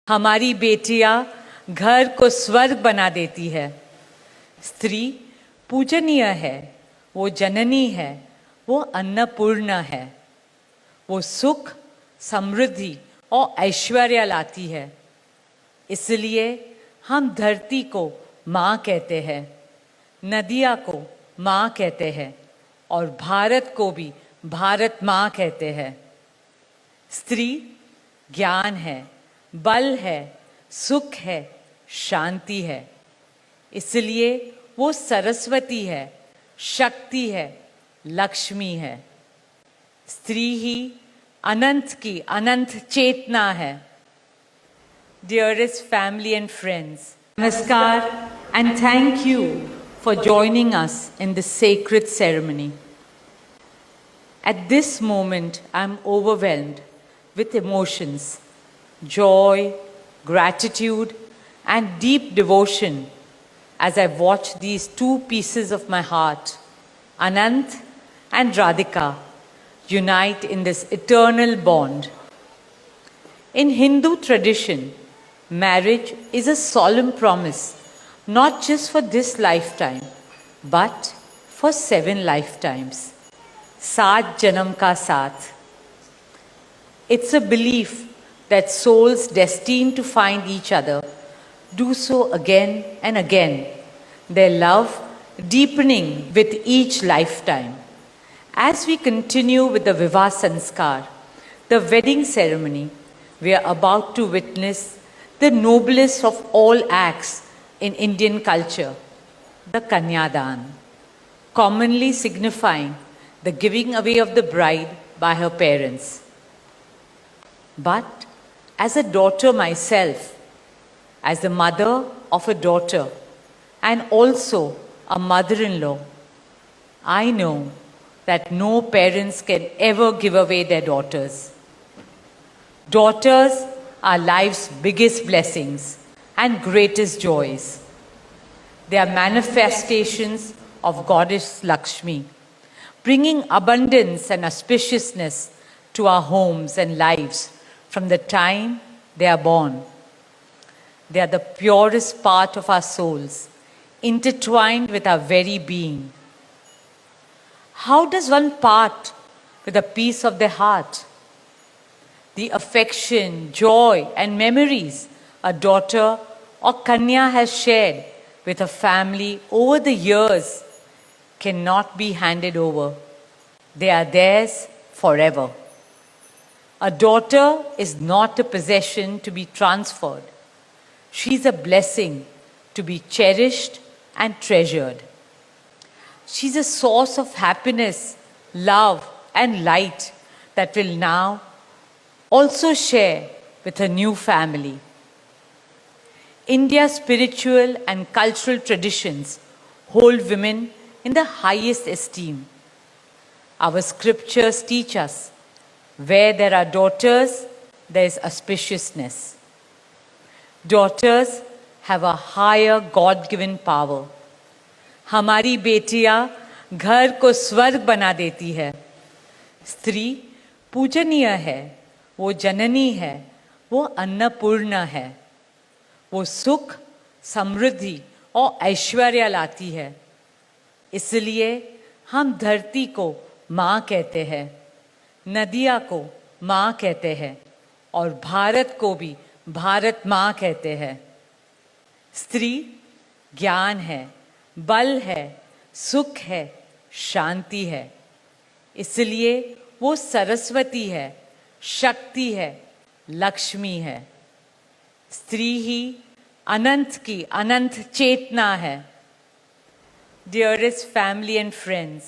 हमारी बेटियां घर को स्वर्ग बना देती है। स्त्री पूजनीय है, वो जननी है, वो अन्नपूर्णा है। वो सुख, समृद्धि और ऐश्वर्य लाती है। इसलिए हम धरती को माँ कहते हैं, नदिया को माँ कहते हैं और भारत को भी भारत माँ कहते हैं। स्त्री ज्ञान है, बल है, सुख है, शांति है। इसलिए वो सरस्वती है, शक्ति है, लक्ष्मी है। स्त्री ही अनंत की अनंत चेतना है। Dearest family and friends, Namaskar and thank you for joining us in this sacred ceremony. At this moment, I am overwhelmed with emotions, joy, gratitude, and deep devotion as I watch these two pieces of my heart, Anant and Radhika, unite in this eternal bond. In Hindu tradition, marriage is a solemn promise, not just for this lifetime, but for 7 lifetimes. Saat Janam Ka Saath. It's a belief that souls destined to find each other do so again and again, their love deepening with each lifetime. As we continue with the Vivah Sanskar, the wedding ceremony, we are about to witness the noblest of all acts in Indian culture, the Kanyadan, commonly signifying the giving away of the bride by her parents. But as a daughter myself, as the mother of a daughter, and also a mother-in-law, I know that no parents can ever give away their daughters. Daughters are life's biggest blessings and greatest joys. They are manifestations of Goddess Lakshmi, bringing abundance and auspiciousness to our homes and lives from the time they are born. They are the purest part of our souls, intertwined with our very being. How does one part with a piece of their heart? The affection, joy, and memories a daughter or Kanya has shared with her family over the years cannot be handed over. They are theirs forever. A daughter is not a possession to be transferred. She is a blessing to be cherished and treasured. She is a source of happiness, love, and light that will now also share with her new family. India's spiritual and cultural traditions hold women in the highest esteem. Our scriptures teach us, where there are daughters, there is auspiciousness. Daughters have a higher God-given power. हमारी बेटियां घर को स्वर्ग बना देती है। स्त्री पूजनीय है, वो जननी है, वो अन्नपूर्णा है। वो सुख, समृद्धि और ऐश्वर्य लाती है। इसलिए हम धरती को माँ कहते हैं, नदिया को माँ कहते हैं और भारत को भी भारत माँ कहते हैं। स्त्री ज्ञान है, बल है, सुख है, शांति है। इसलिए वो सरस्वती है, शक्ति है, लक्ष्मी है। स्त्री ही अनंत की अनंत चेतना है। Dearest family and friends,